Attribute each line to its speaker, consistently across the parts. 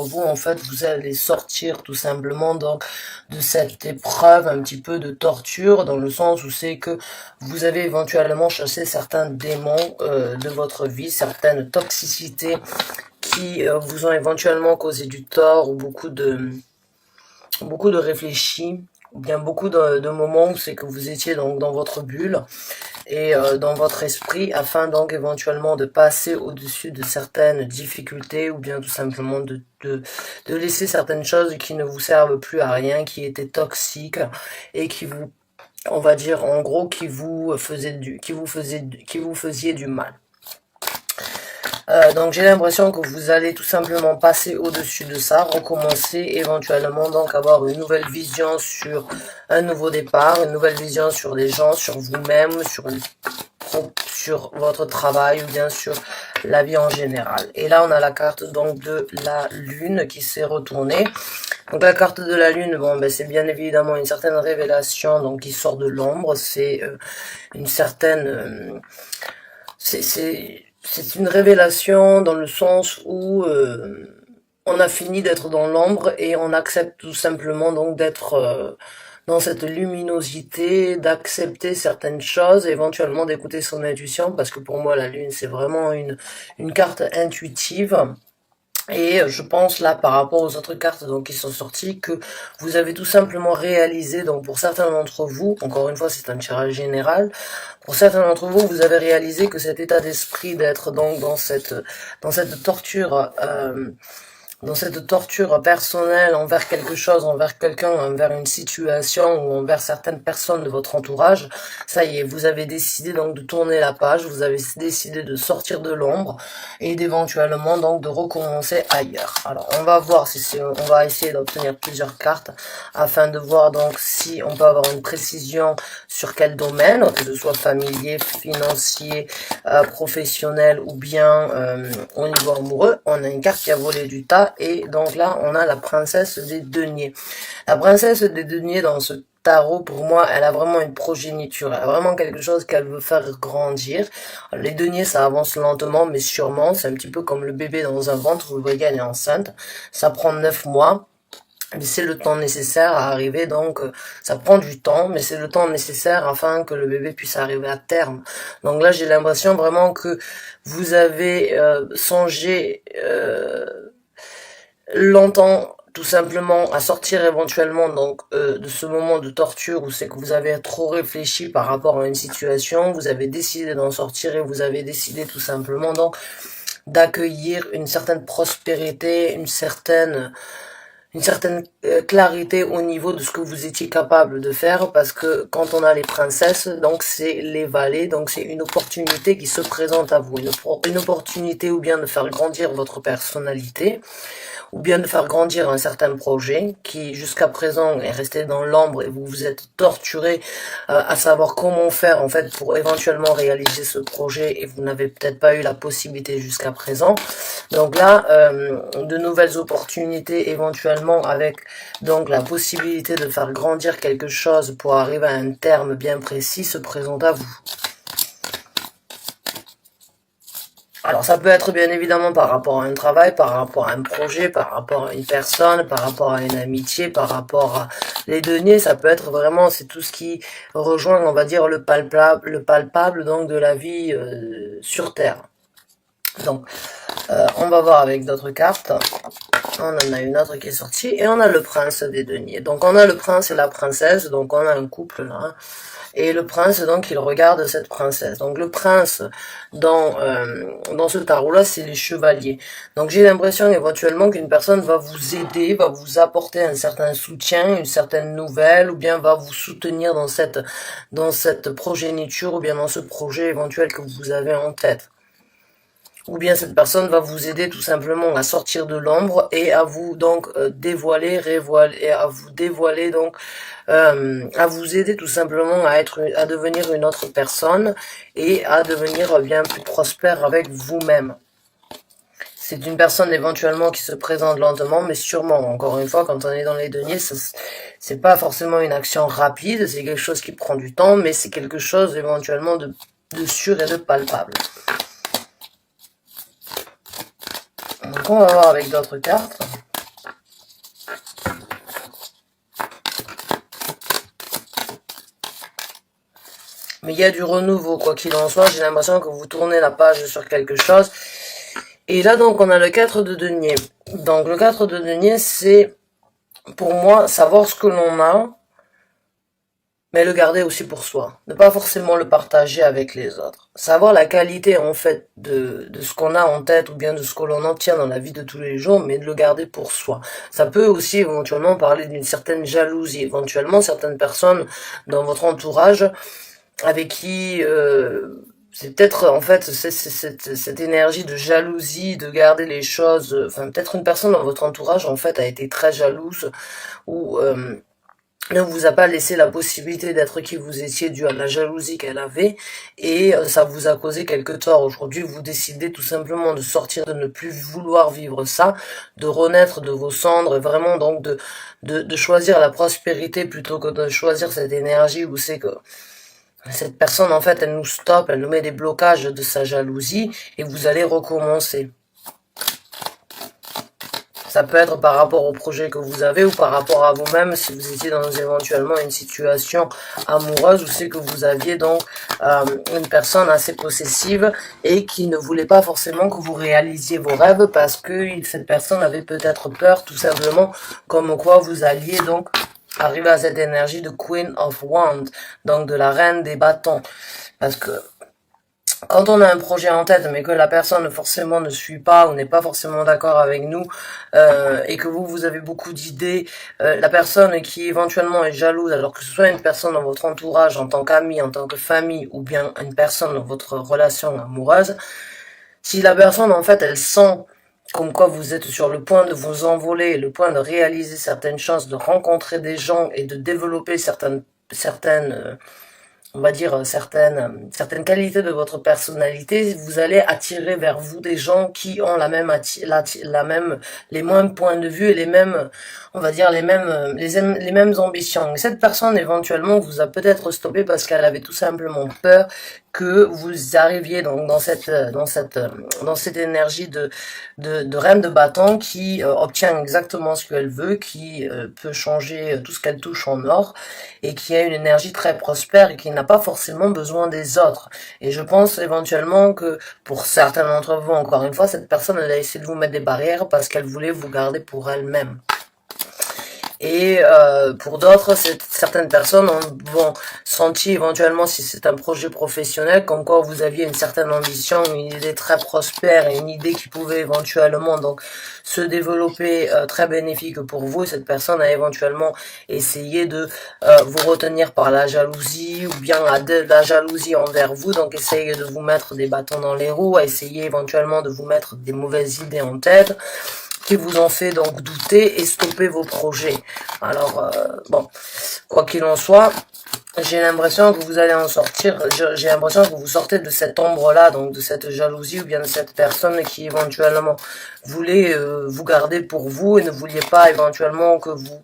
Speaker 1: vous, en fait, vous allez sortir tout simplement donc de cette épreuve un petit peu de torture, dans le sens où c'est que vous avez éventuellement chassé certains démons de votre vie, certaines toxicités qui vous ont éventuellement causé du tort ou beaucoup de réfléchis, ou bien beaucoup de moments où c'est que vous étiez donc dans votre bulle et dans votre esprit, afin donc éventuellement de passer au-dessus de certaines difficultés, ou bien tout simplement de laisser certaines choses qui ne vous servent plus à rien, qui étaient toxiques et qui vous, on va dire en gros, qui vous faisiez du mal. Donc j'ai l'impression que vous allez tout simplement passer au-dessus de ça, recommencer, éventuellement donc avoir une nouvelle vision sur un nouveau départ, une nouvelle vision sur les gens, sur vous-même, sur votre travail ou bien sur la vie en général. Et là on a la carte donc de la lune qui s'est retournée. Donc la carte de la lune, bon ben c'est bien évidemment une certaine révélation donc qui sort de l'ombre, c'est une certaine c'est une révélation dans le sens où on a fini d'être dans l'ombre et on accepte tout simplement donc d'être dans cette luminosité, d'accepter certaines choses, éventuellement d'écouter son intuition, parce que pour moi la lune c'est vraiment une carte intuitive. Et je pense là par rapport aux autres cartes donc qui sont sorties que vous avez tout simplement réalisé, donc pour certains d'entre vous, encore une fois c'est un tirage général, pour certains d'entre vous, vous avez réalisé que cet état d'esprit d'être donc dans cette torture dans cette torture personnelle envers quelque chose, envers quelqu'un, envers une situation ou envers certaines personnes de votre entourage, ça y est, vous avez décidé donc de tourner la page, vous avez décidé de sortir de l'ombre et d'éventuellement donc de recommencer ailleurs. Alors on va voir on va essayer d'obtenir plusieurs cartes afin de voir donc si on peut avoir une précision sur quel domaine, que ce soit familier, financier, professionnel ou bien au niveau amoureux. On a une carte qui a volé du tas. Et donc là, on a la princesse des deniers. La princesse des deniers, dans ce tarot, pour moi, elle a vraiment une progéniture. Elle a vraiment quelque chose qu'elle veut faire grandir. Les deniers, ça avance lentement, mais sûrement. C'est un petit peu comme le bébé dans un ventre. Vous voyez, elle est enceinte. Ça prend 9 mois. Mais c'est le temps nécessaire à arriver, donc ça prend du temps, mais c'est le temps nécessaire afin que le bébé puisse arriver à terme. Donc là, j'ai l'impression vraiment que vous avez songé longtemps tout simplement à sortir éventuellement donc de ce moment de torture où c'est que vous avez trop réfléchi par rapport à une situation, vous avez décidé d'en sortir et vous avez décidé tout simplement donc d'accueillir une certaine prospérité, une certaine clarité au niveau de ce que vous étiez capable de faire, parce que quand on a les princesses, donc c'est les valets, donc c'est une opportunité qui se présente à vous, une opportunité ou bien de faire grandir votre personnalité, ou bien de faire grandir un certain projet qui jusqu'à présent est resté dans l'ombre et vous vous êtes torturé à savoir comment faire en fait pour éventuellement réaliser ce projet et vous n'avez peut-être pas eu la possibilité jusqu'à présent. Donc là, de nouvelles opportunités éventuellement avec donc la possibilité de faire grandir quelque chose pour arriver à un terme bien précis se présentent à vous. Alors ça peut être bien évidemment par rapport à un travail, par rapport à un projet, par rapport à une personne, par rapport à une amitié, par rapport à les deniers, ça peut être vraiment, c'est tout ce qui rejoint, on va dire, le palpable donc de la vie sur Terre. Donc, on va voir avec d'autres cartes. On en a une autre qui est sortie, et on a le prince des deniers. Donc on a le prince et la princesse, donc on a un couple là, hein. Et le prince, donc, il regarde cette princesse. Donc, le prince, dans ce tarot-là, c'est les chevaliers. Donc, j'ai l'impression, éventuellement, qu'une personne va vous aider, va vous apporter un certain soutien, une certaine nouvelle, ou bien va vous soutenir dans cette progéniture, ou bien dans ce projet éventuel que vous avez en tête. Ou bien cette personne va vous aider tout simplement à sortir de l'ombre et à vous donc dévoiler donc à vous aider tout simplement à devenir une autre personne et à devenir bien plus prospère avec vous-même. C'est une personne éventuellement qui se présente lentement, mais sûrement. Encore une fois, quand on est dans les deniers, c'est pas forcément une action rapide, c'est quelque chose qui prend du temps, mais c'est quelque chose éventuellement de sûr et de palpable. Donc on va voir avec d'autres cartes. Mais il y a du renouveau, quoi qu'il en soit. J'ai l'impression que vous tournez la page sur quelque chose. Et là, donc, on a le 4 de denier. Donc, le 4 de denier, c'est, pour moi, savoir ce que l'on a, mais le garder aussi pour soi. Ne pas forcément le partager avec les autres. Savoir la qualité, en fait, de ce qu'on a en tête, ou bien de ce que l'on obtient dans la vie de tous les jours, mais de le garder pour soi. Ça peut aussi, éventuellement, parler d'une certaine jalousie. Éventuellement, certaines personnes dans votre entourage, avec qui c'est peut-être en fait cette énergie de jalousie, de garder les choses, enfin peut-être une personne dans votre entourage en fait a été très jalouse ou ne vous a pas laissé la possibilité d'être qui vous étiez dû à la jalousie qu'elle avait et ça vous a causé quelques torts. Aujourd'hui, vous décidez tout simplement de sortir, de ne plus vouloir vivre ça, de renaître de vos cendres et vraiment donc de choisir la prospérité plutôt que de choisir cette énergie où c'est que cette personne, en fait, elle nous stoppe, elle nous met des blocages de sa jalousie et vous allez recommencer. Ça peut être par rapport au projet que vous avez ou par rapport à vous-même si vous étiez dans éventuellement une situation amoureuse où c'est que vous aviez donc une personne assez possessive et qui ne voulait pas forcément que vous réalisiez vos rêves parce que cette personne avait peut-être peur tout simplement comme quoi vous alliez donc arriver à cette énergie de Queen of Wands, donc de la reine des bâtons. Parce que quand on a un projet en tête, mais que la personne forcément ne suit pas ou n'est pas forcément d'accord avec nous, et que vous avez beaucoup d'idées, la personne qui éventuellement est jalouse, alors que ce soit une personne dans votre entourage, en tant qu'ami, en tant que famille, ou bien une personne dans votre relation amoureuse, si la personne en fait elle sent comme quoi vous êtes sur le point de vous envoler, le point de réaliser certaines choses, de rencontrer des gens et de développer certaines on va dire certaines qualités de votre personnalité, vous allez attirer vers vous des gens qui ont les mêmes points de vue et les mêmes, on va dire les mêmes ambitions. Et cette personne éventuellement vous a peut-être stoppé parce qu'elle avait tout simplement peur que vous arriviez donc dans cette énergie de reine de bâton qui obtient exactement ce qu'elle veut, qui peut changer tout ce qu'elle touche en or et qui a une énergie très prospère et qui n'a pas forcément besoin des autres. Et je pense éventuellement que pour certains d'entre vous, encore une fois, cette personne elle a essayé de vous mettre des barrières parce qu'elle voulait vous garder pour elle-même. Et pour d'autres, certaines personnes vont senti éventuellement, si c'est un projet professionnel, comme quoi vous aviez une certaine ambition, une idée très prospère et une idée qui pouvait éventuellement donc se développer très bénéfique pour vous. Et cette personne a éventuellement essayé de vous retenir par la jalousie ou bien la jalousie envers vous, donc essayer de vous mettre des bâtons dans les roues, essayer éventuellement de vous mettre des mauvaises idées en tête, qui vous ont fait donc douter et stopper vos projets. Alors, bon, quoi qu'il en soit, j'ai l'impression que vous allez en sortir, j'ai l'impression que vous sortez de cette ombre-là, donc de cette jalousie ou bien de cette personne qui éventuellement voulait vous garder pour vous et ne vouliez pas éventuellement que vous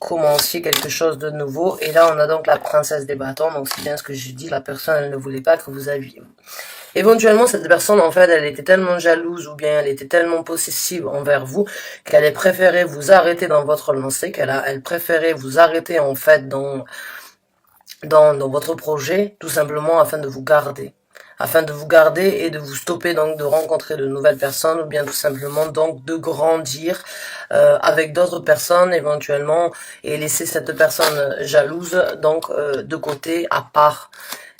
Speaker 1: commenciez quelque chose de nouveau. Et là, on a donc la princesse des bâtons, donc c'est bien ce que j'ai dit, la personne, elle ne voulait pas que vous aviez... Éventuellement, cette personne, en fait, elle était tellement jalouse ou bien elle était tellement possessive envers vous qu'elle a préféré vous arrêter dans votre lancée, elle préférait vous arrêter, en fait, dans votre projet, tout simplement afin de vous garder. Afin de vous garder et de vous stopper donc de rencontrer de nouvelles personnes ou bien tout simplement donc de grandir avec d'autres personnes éventuellement et laisser cette personne jalouse donc de côté à part.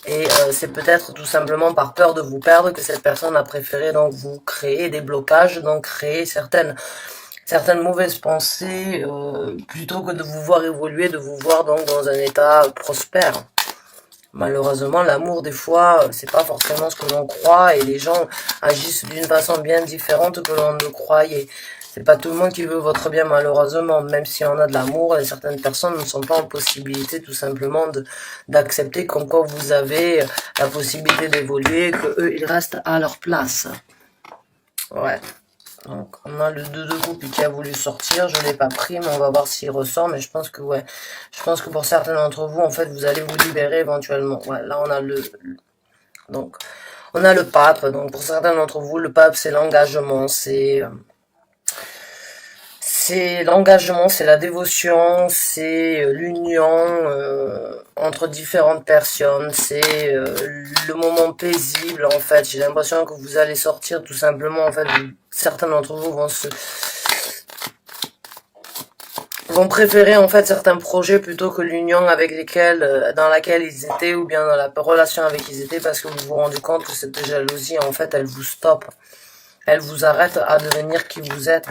Speaker 1: Et c'est peut-être tout simplement par peur de vous perdre que cette personne a préféré donc vous créer des blocages, donc créer certaines mauvaises pensées plutôt que de vous voir évoluer, de vous voir donc dans un état prospère. Malheureusement, l'amour, des fois, c'est pas forcément ce que l'on croit et les gens agissent d'une façon bien différente que l'on ne croyait. C'est pas tout le monde qui veut votre bien, malheureusement, même si on a de l'amour, et certaines personnes ne sont pas en possibilité tout simplement d'accepter comme quoi vous avez la possibilité d'évoluer, que eux, ils restent à leur place. Ouais. Donc, on a le 2 de coupe qui a voulu sortir. Je l'ai pas pris, mais on va voir s'il ressort. Mais je pense que, ouais. Je pense que pour certains d'entre vous, en fait, vous allez vous libérer éventuellement. Ouais, là, on a donc, on a le pape. Donc, pour certains d'entre vous, le pape, c'est l'engagement. c'est l'engagement, c'est la dévotion, c'est l'union entre différentes personnes, c'est le moment paisible en fait. J'ai l'impression que vous allez sortir tout simplement en fait. Certains d'entre vous vont préférer en fait certains projets plutôt que l'union avec lesquels dans laquelle ils étaient ou bien dans la relation avec qui ils étaient parce que vous vous rendez compte que cette jalousie en fait elle vous stoppe, elle vous arrête à devenir qui vous êtes.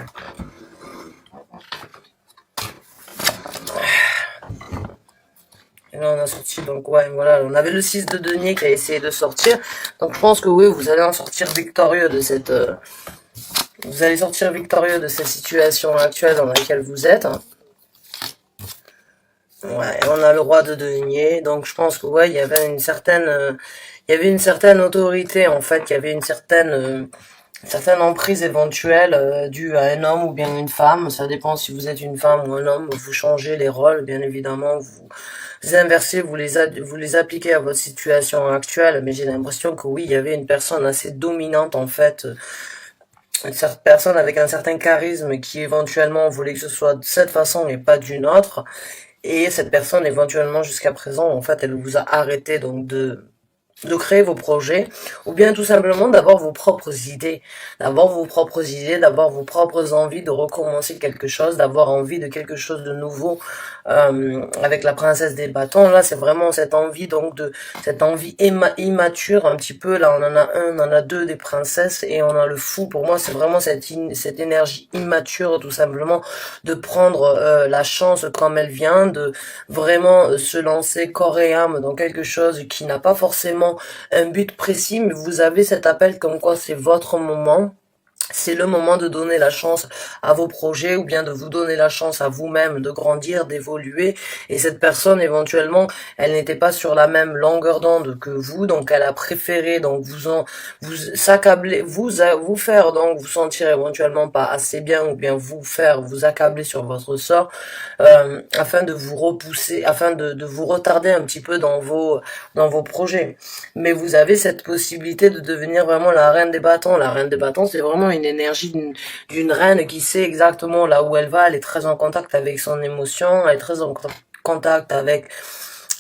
Speaker 1: Et là, on a sorti, donc ouais, voilà, on avait le 6 de denier qui a essayé de sortir. Donc je pense que oui, vous allez en sortir victorieux de cette... vous allez sortir victorieux de cette situation actuelle dans laquelle vous êtes. Ouais, on a le roi de denier, donc je pense que ouais, il y avait une certaine... il y avait une certaine autorité, en fait, il y avait une certaine emprise éventuelle due à un homme ou bien une femme. Ça dépend si vous êtes une femme ou un homme. Vous changez les rôles, bien évidemment. Vous inversez, vous les appliquez à votre situation actuelle. Mais j'ai l'impression que oui, il y avait une personne assez dominante en fait. Une certaine personne avec un certain charisme qui éventuellement voulait que ce soit de cette façon et pas d'une autre. Et cette personne éventuellement jusqu'à présent, en fait, elle vous a arrêté donc de créer vos projets, ou bien tout simplement d'avoir vos propres idées, d'avoir vos propres envies de recommencer quelque chose, d'avoir envie de quelque chose de nouveau. Avec la princesse des bâtons, là c'est vraiment cette envie cette envie immature un petit peu. Là on en a deux des princesses et on a le fou. Pour moi c'est vraiment cette énergie immature tout simplement de prendre la chance comme elle vient, de vraiment se lancer corps et âme dans quelque chose qui n'a pas forcément un but précis, mais vous avez cet appel comme quoi c'est votre moment. C'est le moment de donner la chance à vos projets ou bien de vous donner la chance à vous-même de grandir, d'évoluer. Et cette personne, éventuellement, elle n'était pas sur la même longueur d'onde que vous, donc elle a préféré donc vous s'accabler, vous faire donc vous sentir éventuellement pas assez bien ou bien vous accabler sur votre sort afin de vous repousser, afin de vous retarder un petit peu dans vos projets. Mais vous avez cette possibilité de devenir vraiment la reine des bâtons. La reine des bâtons, c'est vraiment une énergie d'une reine qui sait exactement là où elle va. Elle est très en contact avec son émotion, elle est très en contact avec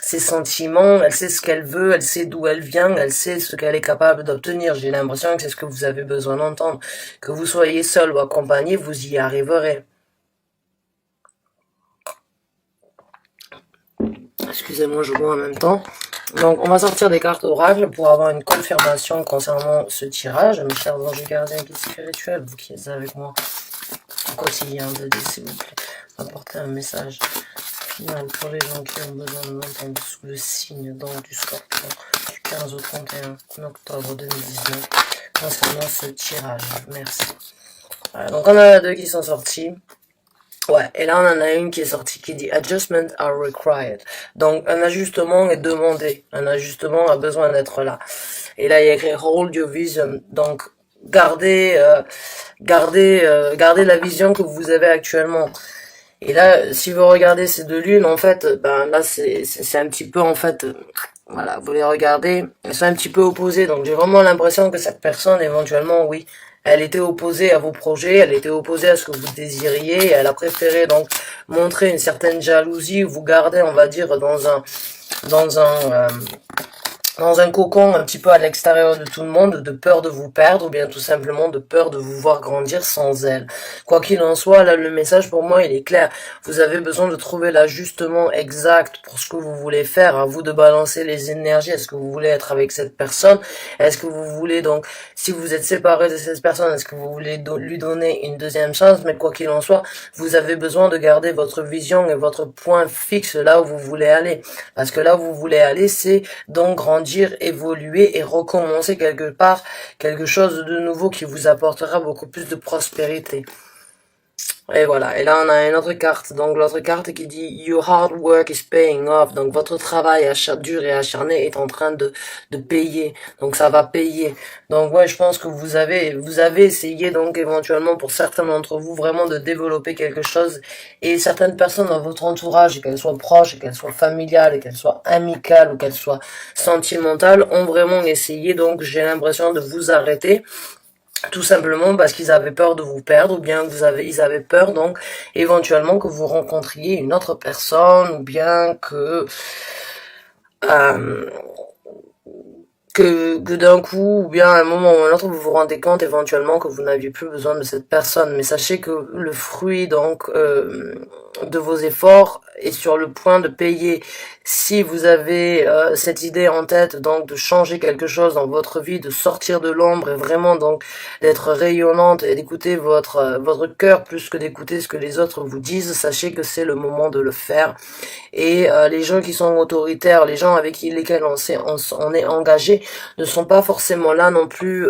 Speaker 1: ses sentiments, elle sait ce qu'elle veut, elle sait d'où elle vient, elle sait ce qu'elle est capable d'obtenir. J'ai l'impression que c'est ce que vous avez besoin d'entendre. Que vous soyez seul ou accompagné, vous y arriverez. Excusez-moi, je bois en même temps. Donc, on va sortir des cartes oracle pour avoir une confirmation concernant ce tirage. Mes chers anges gardiens guides spirituels, vous qui êtes avec moi au quotidien, s'il vous plaît, apportez un message final pour les gens qui ont besoin de l'entendre sous le signe donc du scorpion du 15 au 31 octobre 2019 concernant ce tirage. Merci. Voilà, donc on a deux qui sont sortis. Ouais, et là on en a une qui est sortie qui dit Adjustments are required. Donc un ajustement est demandé, un ajustement a besoin d'être là. Et là il y a écrit Hold your vision. Donc gardez la vision que vous avez actuellement. Et là si vous regardez ces deux lunes en fait, ben là c'est un petit peu en fait voilà, vous les regardez, elles sont un petit peu opposées. Donc j'ai vraiment l'impression que cette personne éventuellement oui, elle était opposée à vos projets, elle était opposée à ce que vous désiriez, et elle a préféré donc montrer une certaine jalousie, vous garder, on va dire, dans un cocon un petit peu à l'extérieur de tout le monde, de peur de vous perdre, ou bien tout simplement de peur de vous voir grandir sans elle. Quoi qu'il en soit, là, le message pour moi, il est clair. Vous avez besoin de trouver l'ajustement exact pour ce que vous voulez faire. À vous de balancer les énergies. Est-ce que vous voulez être avec cette personne? Est-ce que vous voulez donc, si vous êtes séparé de cette personne, est-ce que vous voulez lui donner une deuxième chance? Mais quoi qu'il en soit, vous avez besoin de garder votre vision et votre point fixe là où vous voulez aller. Parce que là où vous voulez aller, c'est donc grandir, évoluer et recommencer quelque part quelque chose de nouveau qui vous apportera beaucoup plus de prospérité. Et voilà, et là on a une autre carte, donc l'autre carte qui dit Your hard work is paying off, donc votre travail dur et acharné est en train de payer, donc ça va payer. Donc ouais, je pense que vous avez essayé donc éventuellement pour certains d'entre vous vraiment de développer quelque chose, et certaines personnes dans votre entourage, qu'elles soient proches, qu'elles soient familiales, qu'elles soient amicales ou qu'elles soient sentimentales, ont vraiment essayé, donc j'ai l'impression de vous arrêter Tout simplement parce qu'ils avaient peur de vous perdre, ou bien ils avaient peur donc éventuellement que vous rencontriez une autre personne, ou bien euh, que d'un coup, ou bien à un moment ou à un autre, vous vous rendez compte éventuellement que vous n'aviez plus besoin de cette personne. Mais sachez que le fruit donc de vos efforts est sur le point de payer. Si vous avez cette idée en tête donc de changer quelque chose dans votre vie, de sortir de l'ombre et vraiment donc d'être rayonnante et d'écouter votre cœur plus que d'écouter ce que les autres vous disent, sachez que c'est le moment de le faire. Et les gens qui sont autoritaires, les gens avec lesquels on est engagé, ne sont pas forcément là non plus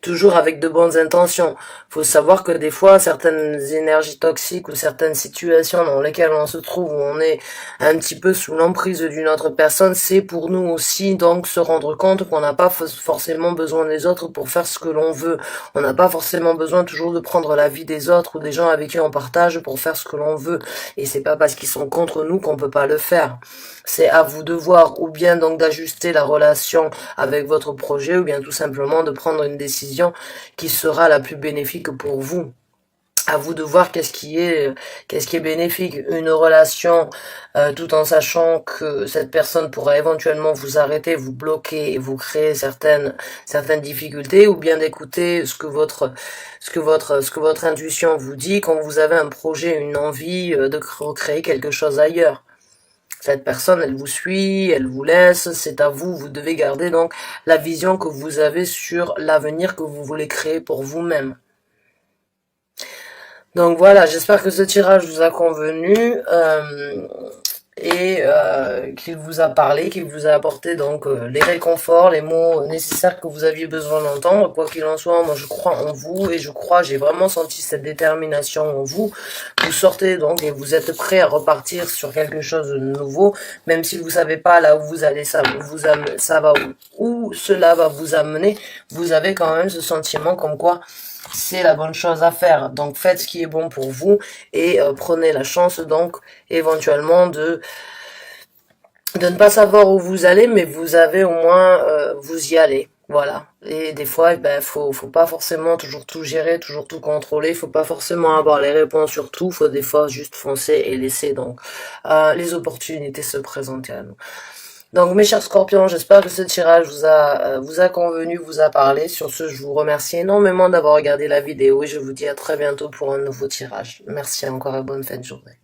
Speaker 1: toujours avec de bonnes intentions. Faut savoir que des fois, certaines énergies toxiques ou certaines situations dans lesquelles on se trouve, où on est un petit peu sous l'emprise d'une autre personne, c'est pour nous aussi donc se rendre compte qu'on n'a pas forcément besoin des autres pour faire ce que l'on veut. On n'a pas forcément besoin toujours de prendre la vie des autres ou des gens avec qui on partage pour faire ce que l'on veut. Et c'est pas parce qu'ils sont contre nous qu'on peut pas le faire. C'est à vous de voir, ou bien donc d'ajuster la relation avec votre projet, ou bien tout simplement de prendre une décision qui sera la plus bénéfique pour vous. À vous de voir qu'est-ce qui est bénéfique, une relation tout en sachant que cette personne pourra éventuellement vous arrêter, vous bloquer et vous créer certaines difficultés, ou bien d'écouter ce que votre intuition vous dit quand vous avez un projet, une envie de recréer quelque chose ailleurs. Cette personne, elle vous suit, elle vous laisse, c'est à vous, vous devez garder donc la vision que vous avez sur l'avenir que vous voulez créer pour vous-même. Donc voilà, j'espère que ce tirage vous a convenu et qu'il vous a parlé, qu'il vous a apporté donc les réconforts, les mots nécessaires que vous aviez besoin d'entendre. Quoi qu'il en soit, moi je crois en vous et j'ai vraiment senti cette détermination en vous. Vous sortez donc et vous êtes prêt à repartir sur quelque chose de nouveau, même si vous savez pas là où vous allez, ça va où cela va vous amener. Vous avez quand même ce sentiment comme quoi c'est la bonne chose à faire. Donc faites ce qui est bon pour vous et prenez la chance donc éventuellement de ne pas savoir où vous allez, mais vous avez au moins vous y allez. Voilà. Et des fois, ben faut pas forcément toujours tout gérer, toujours tout contrôler. Faut pas forcément avoir les réponses sur tout. Faut des fois juste foncer et laisser donc les opportunités se présenter à nous. Donc mes chers scorpions, j'espère que ce tirage vous a convenu, vous a parlé. Sur ce, je vous remercie énormément d'avoir regardé la vidéo et je vous dis à très bientôt pour un nouveau tirage. Merci encore et bonne fin de journée.